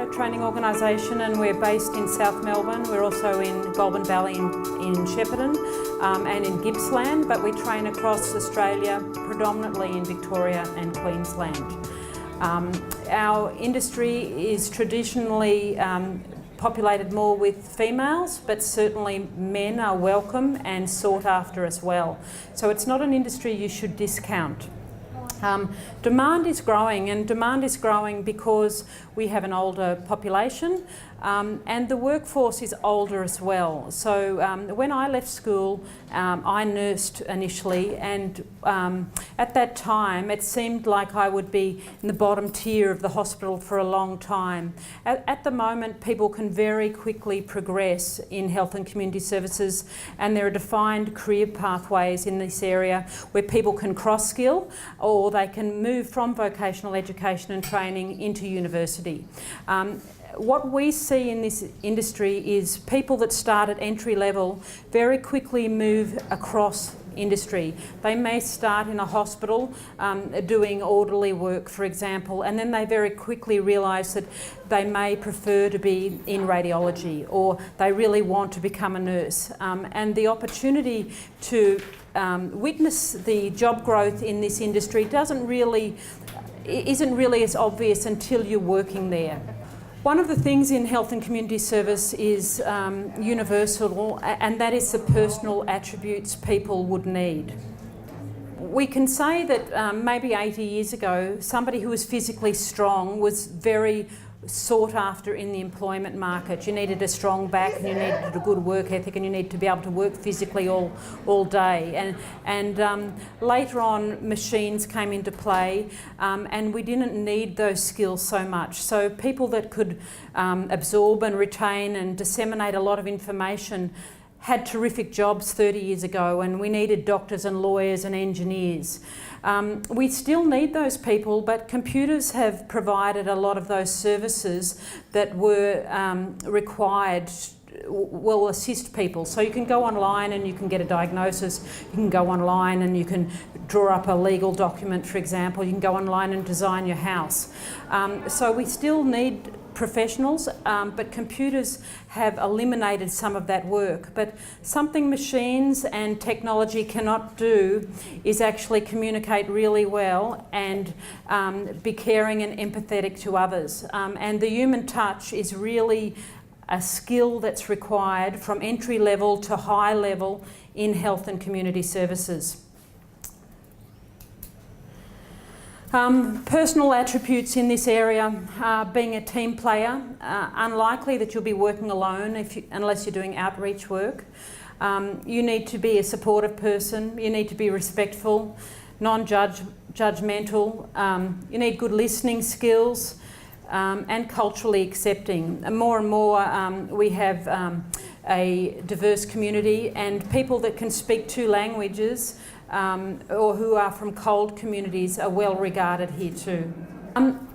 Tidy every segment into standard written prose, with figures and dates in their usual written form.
graduate training organisation, and we're based in South Melbourne. We're also in Goulburn Valley in Shepparton and in Gippsland, but we train across Australia, predominantly in Victoria and Queensland. Our industry is traditionally populated more with females, but certainly men are welcome and sought after as well. So it's not an industry you should discount. Demand is growing, and demand is growing because we have an older population and the workforce is older as well. So when I left school, I nursed initially, and at that time it seemed like I would be in the bottom tier of the hospital for a long time. At the moment, people can very quickly progress in health and community services, and there are defined career pathways in this area where people can cross-skill, or they can move from vocational education and training into university. What we see in this industry is people that start at entry level very quickly move across industry. They may start in a hospital doing orderly work, for example, and then they very quickly realise that they may prefer to be in radiology, or they really want to become a nurse. And the opportunity to witness the job growth in this industry isn't really as obvious until you're working there. One of the things in health and community service is universal, and that is the personal attributes people would need. We can say that maybe 80 years ago, somebody who was physically strong was very sought after in the employment market. You needed a strong back, and you needed a good work ethic, and you needed to be able to work physically all day. And later on, machines came into play, and we didn't need those skills so much. So people that could absorb and retain and disseminate a lot of information had terrific jobs 30 years ago, and we needed doctors and lawyers and engineers. We still need those people, but computers have provided a lot of those services that were required, will assist people. So you can go online and you can get a diagnosis, you can go online and you can draw up a legal document, for example, you can go online and design your house. So we still need professionals, but computers have eliminated some of that work. But something machines and technology cannot do is actually communicate really well and be caring and empathetic to others. And the human touch is really a skill that's required from entry level to high level in health and community services. Personal attributes in this area, being a team player, unlikely that you'll be working alone unless you're doing outreach work. You need to be a supportive person, you need to be respectful, non-judgmental, you need good listening skills, and culturally accepting. And more we have a diverse community, and people that can speak 2 languages or who are from cold communities are well regarded here too.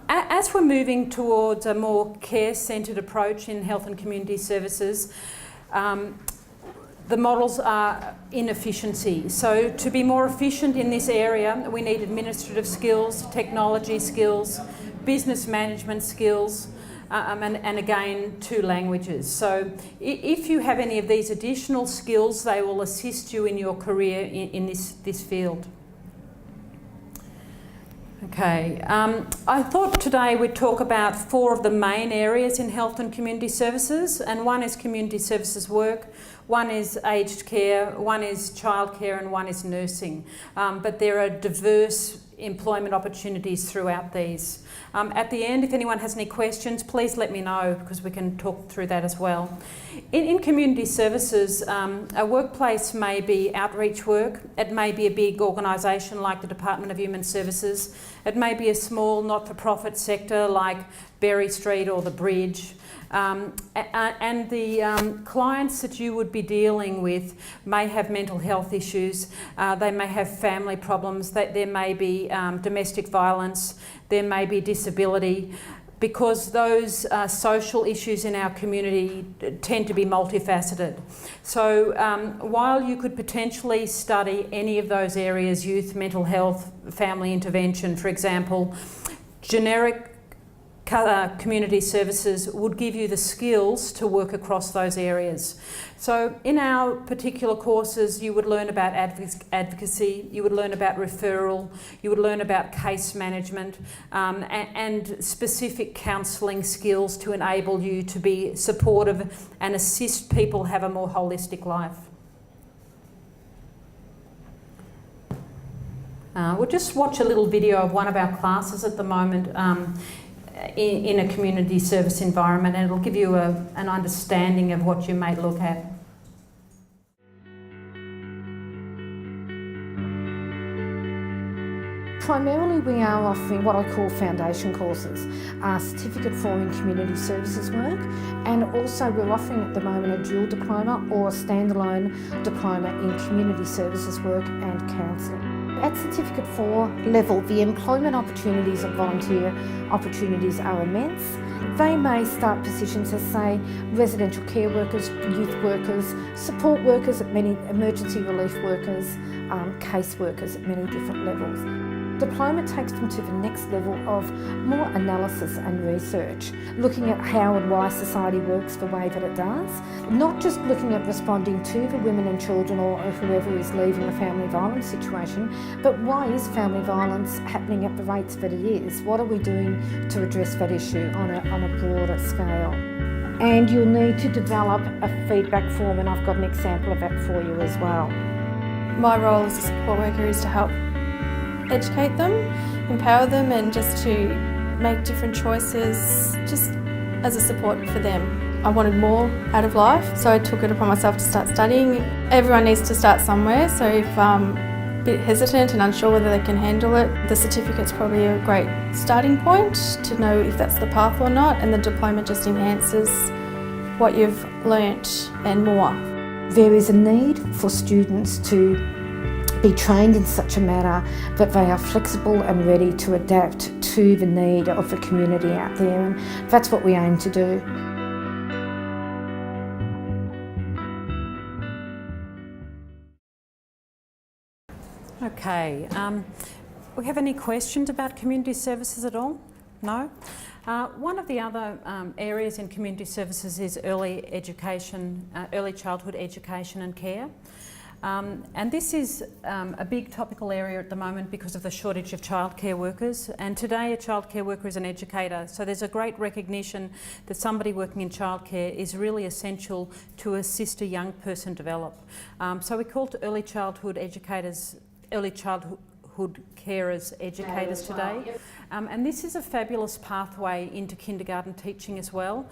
As we're moving towards a more care-centred approach in health and community services, the models are inefficiency. So to be more efficient in this area, we need administrative skills, technology skills, business management skills, and again 2 languages. So if you have any of these additional skills, they will assist you in your career in this field. Okay, I thought today we'd talk about 4 of the main areas in health and community services, and one is community services work, one is aged care, one is childcare, and one is nursing. But there are diverse employment opportunities throughout these. At the end, if anyone has any questions, please let me know, because we can talk through that as well. In community services, a workplace may be outreach work, it may be a big organisation like the Department of Human Services, it may be a small not-for-profit sector like Berry Street or the Bridge. And the clients that you would be dealing with may have mental health issues, they may have family problems, there may be domestic violence, there may be disability, because those social issues in our community tend to be multifaceted. So while you could potentially study any of those areas, youth, mental health, family intervention, for example, generic community services would give you the skills to work across those areas. So in our particular courses, you would learn about advocacy, you would learn about referral, you would learn about case management, and specific counselling skills to enable you to be supportive and assist people have a more holistic life. We'll just watch a little video of one of our classes at the moment in a community service environment, and it'll give you an understanding of what you may look at. Primarily we are offering what I call foundation courses, Certificate 4 in Community Services work, and also we're offering at the moment a dual diploma or a standalone diploma in Community Services work and counselling. At Certificate 4 level, the employment opportunities and volunteer opportunities are immense. They may start positions as, say, residential care workers, youth workers, support workers at many, emergency relief workers, case workers at many different levels. Diploma takes them to the next level of more analysis and research, looking at how and why society works the way that it does, not just looking at responding to the women and children or whoever is leaving a family violence situation, but why is family violence happening at the rates that it is? What are we doing to address that issue on a broader scale? And you'll need to develop a feedback form, and I've got an example of that for you as well. My role as a support worker is to help educate them, empower them, and just to make different choices just as a support for them. I wanted more out of life, so I took it upon myself to start studying. Everyone needs to start somewhere, so if I'm a bit hesitant and unsure whether they can handle it, the certificate's probably a great starting point to know if that's the path or not, and the diploma just enhances what you've learnt and more. There is a need for students to be trained in such a manner that they are flexible and ready to adapt to the need of the community out there, and that's what we aim to do. Okay, we have any questions about community services at all? No? One of the other areas in community services is early education, early childhood education and care. And this is a big topical area at the moment because of the shortage of childcare workers. And today a childcare worker is an educator. So there's a great recognition that somebody working in childcare is really essential to assist a young person develop. So we call it early childhood educators, early childhood carers educators today. Yep. And this is a fabulous pathway into kindergarten teaching as well.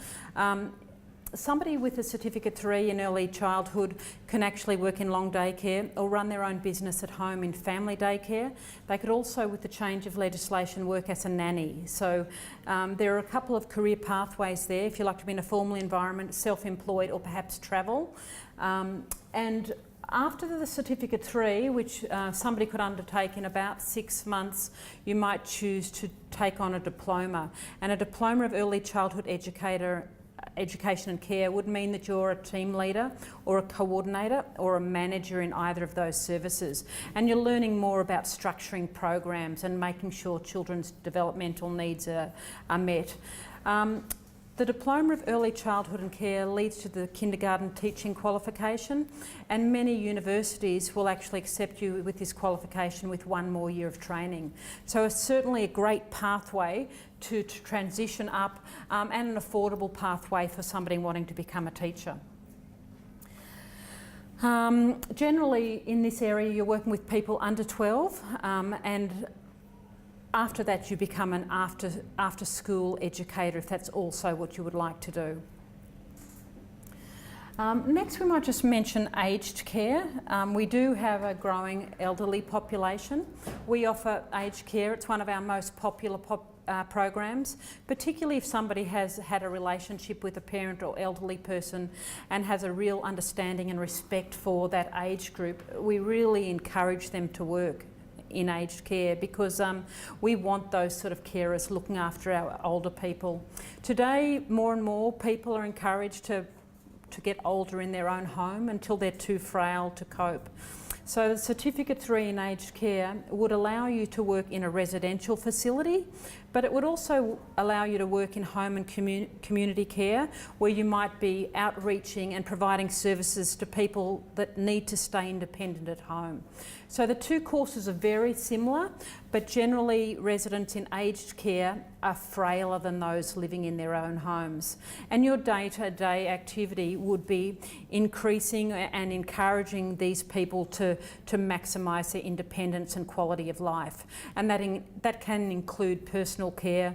Somebody with a Certificate 3 in early childhood can actually work in long day care or run their own business at home in family daycare. They could also, with the change of legislation, work as a nanny. So there are a couple of career pathways there if you like to be in a formal environment, self-employed, or perhaps travel. And after the Certificate 3, which somebody could undertake in about 6 months, you might choose to take on a diploma. And a diploma of early childhood education and care would mean that you're a team leader or a coordinator or a manager in either of those services, and you're learning more about structuring programs and making sure children's developmental needs are met. The Diploma of Early Childhood and Care leads to the kindergarten teaching qualification, and many universities will actually accept you with this qualification with 1 more year of training. So it's certainly a great pathway to transition up and an affordable pathway for somebody wanting to become a teacher. Generally in this area you're working with people under 12 and after that you become an after school educator if that's also what you would like to do. Next we might just mention aged care. We do have a growing elderly population. We offer aged care. It's one of our most popular programs, particularly if somebody has had a relationship with a parent or elderly person and has a real understanding and respect for that age group. We really encourage them to work in aged care because we want those sort of carers looking after our older people. Today, more and more people are encouraged to get older in their own home until they're too frail to cope. So the Certificate 3 in aged care would allow you to work in a residential facility, but it would also allow you to work in home and community care, where you might be outreaching and providing services to people that need to stay independent at home. So the two courses are very similar, but generally residents in aged care are frailer than those living in their own homes. And your day-to-day activity would be increasing and encouraging these people to maximise their independence and quality of life. And that can include personal care,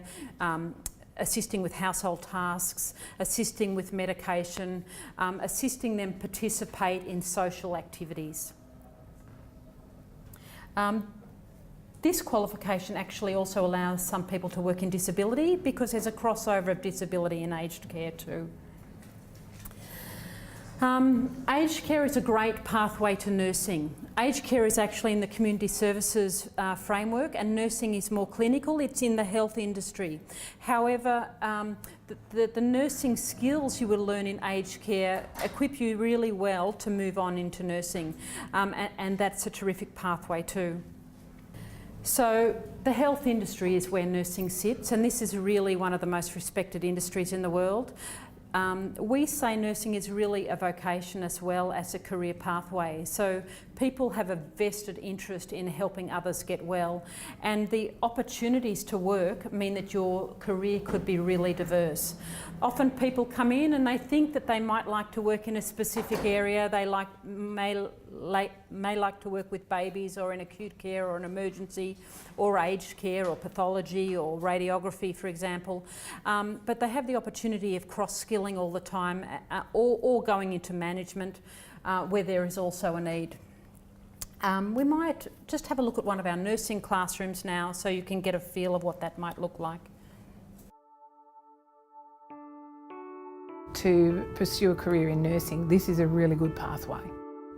assisting with household tasks, assisting with medication, assisting them participate in social activities. This qualification actually also allows some people to work in disability, because there's a crossover of disability in aged care too. Aged care is a great pathway to nursing. Aged care is actually in the community services framework, and nursing is more clinical. It's in the health industry. However, the nursing skills you will learn in aged care equip you really well to move on into nursing, and that's a terrific pathway too. So the health industry is where nursing sits, and this is really one of the most respected industries in the world. We say nursing is really a vocation as well as a career pathway. So people have a vested interest in helping others get well, and the opportunities to work mean that your career could be really diverse. Often people come in and they think that they might like to work in a specific area. They may like to work with babies, or in acute care, or an emergency, or aged care, or pathology, or radiography, for example. But they have the opportunity of cross-skilling all the time, or going into management where there is also a need. We might just have a look at one of our nursing classrooms now, so you can get a feel of what that might look like. To pursue a career in nursing, this is a really good pathway.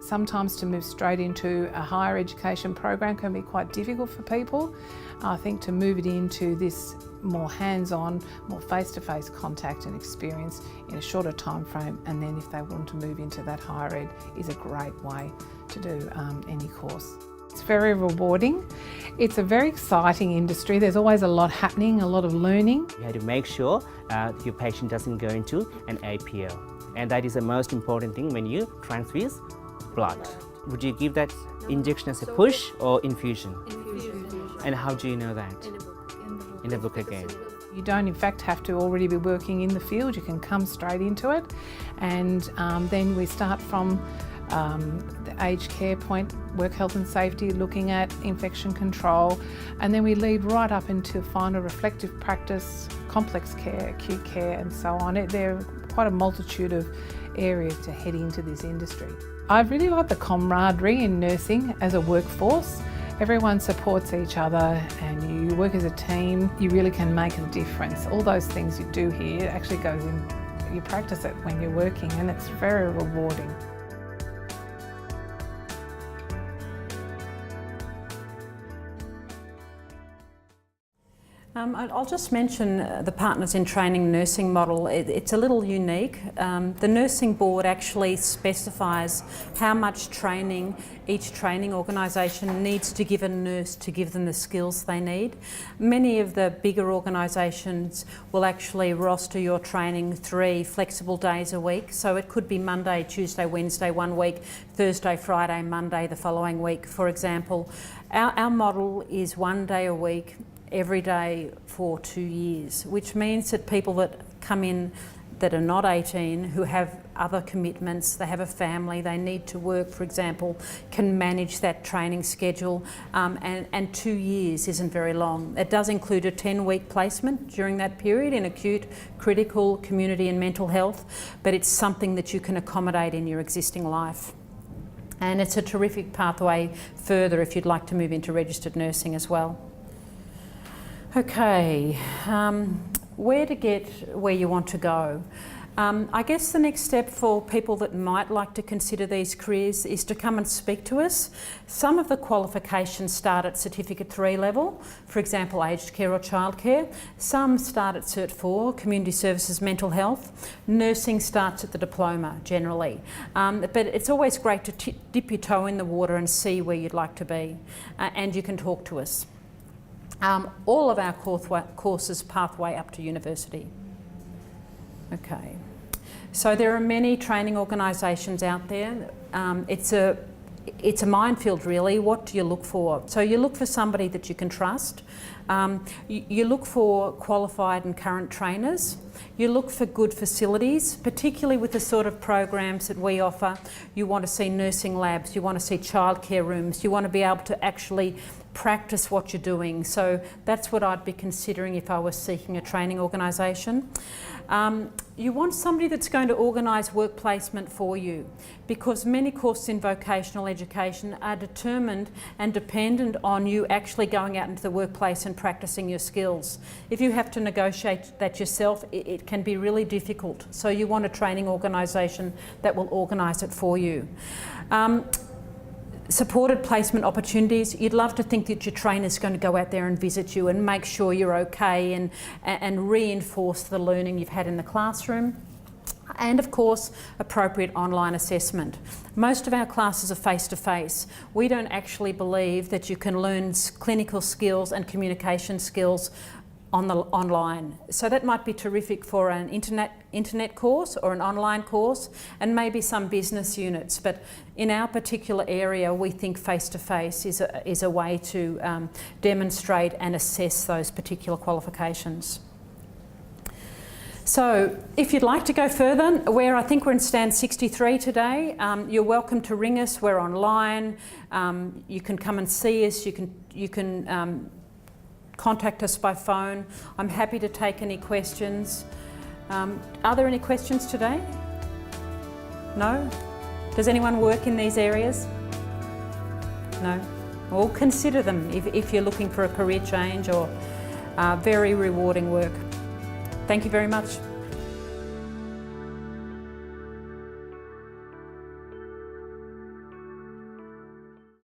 Sometimes to move straight into a higher education program can be quite difficult for people. I think to move it into this more hands-on, more face-to-face contact and experience in a shorter time frame, and then if they want to move into that higher ed, is a great way to do any course. It's very rewarding. It's a very exciting industry. There's always a lot happening, a lot of learning. You have to make sure your patient doesn't go into an APL, and that is the most important thing when you transfuse blood. Would you give that injection as a push or infusion? Infusion. And how do you know that? In the book again. You don't in fact have to already be working in the field, you can come straight into it, and then we start from the aged care point, work health and safety, looking at infection control, and then we lead right up into final reflective practice, complex care, acute care and so on. There are quite a multitude of areas to head into this industry. I really like the camaraderie in nursing as a workforce. Everyone supports each other and you work as a team. You really can make a difference. All those things you do here actually goes in, you practice it when you're working, and it's very rewarding. I'll just mention the Partners in Training nursing model. It's a little unique. The Nursing Board actually specifies how much training each training organisation needs to give a nurse to give them the skills they need. Many of the bigger organisations will actually roster your training 3 flexible days a week. So it could be Monday, Tuesday, Wednesday one week, Thursday, Friday, Monday the following week, for example. Our model is 1 day a week, every day for 2 years, which means that people that come in that are not 18, who have other commitments, they have a family, they need to work, for example, can manage that training schedule, and 2 years isn't very long. It does include a 10-week placement during that period in acute, critical, community and mental health, but it's something that you can accommodate in your existing life. And it's a terrific pathway further if you'd like to move into registered nursing as well. Okay, where to get where you want to go. I guess the next step for people that might like to consider these careers is to come and speak to us. Some of the qualifications start at Certificate 3 level, for example aged care or childcare. Some start at Cert 4, Community Services Mental Health. Nursing starts at the diploma generally. But it's always great to dip your toe in the water and see where you'd like to be, and you can talk to us. All of our courses pathway up to university. Okay, so there are many training organisations out there. It's a minefield really. What do you look for? So you look for somebody that you can trust. You look for qualified and current trainers. You look for good facilities, particularly with the sort of programs that we offer. You want to see nursing labs, you want to see childcare rooms, you want to be able to actually practice what you're doing. So that's what I'd be considering if I was seeking a training organisation. You want somebody that's going to organise work placement for you, because many courses in vocational education are determined and dependent on you actually going out into the workplace and practising your skills. If you have to negotiate that yourself, it can be really difficult. So you want a training organisation that will organise it for you. Supported placement opportunities. You'd love to think that your trainer's going to go out there and visit you and make sure you're okay and reinforce the learning you've had in the classroom. And of course, appropriate online assessment. Most of our classes are face-to-face. We don't actually believe that you can learn clinical skills and communication skills online. So that might be terrific for an internet course or an online course, and maybe some business units. But in our particular area, we think face-to-face is a way to demonstrate and assess those particular qualifications. So if you'd like to go further, I think we're in stand 63 today, you're welcome to ring us. We're online. You can come and see us. You can contact us by phone. I'm happy to take any questions. Are there any questions today? No? Does anyone work in these areas? No? Well, consider them if you're looking for a career change or very rewarding work. Thank you very much.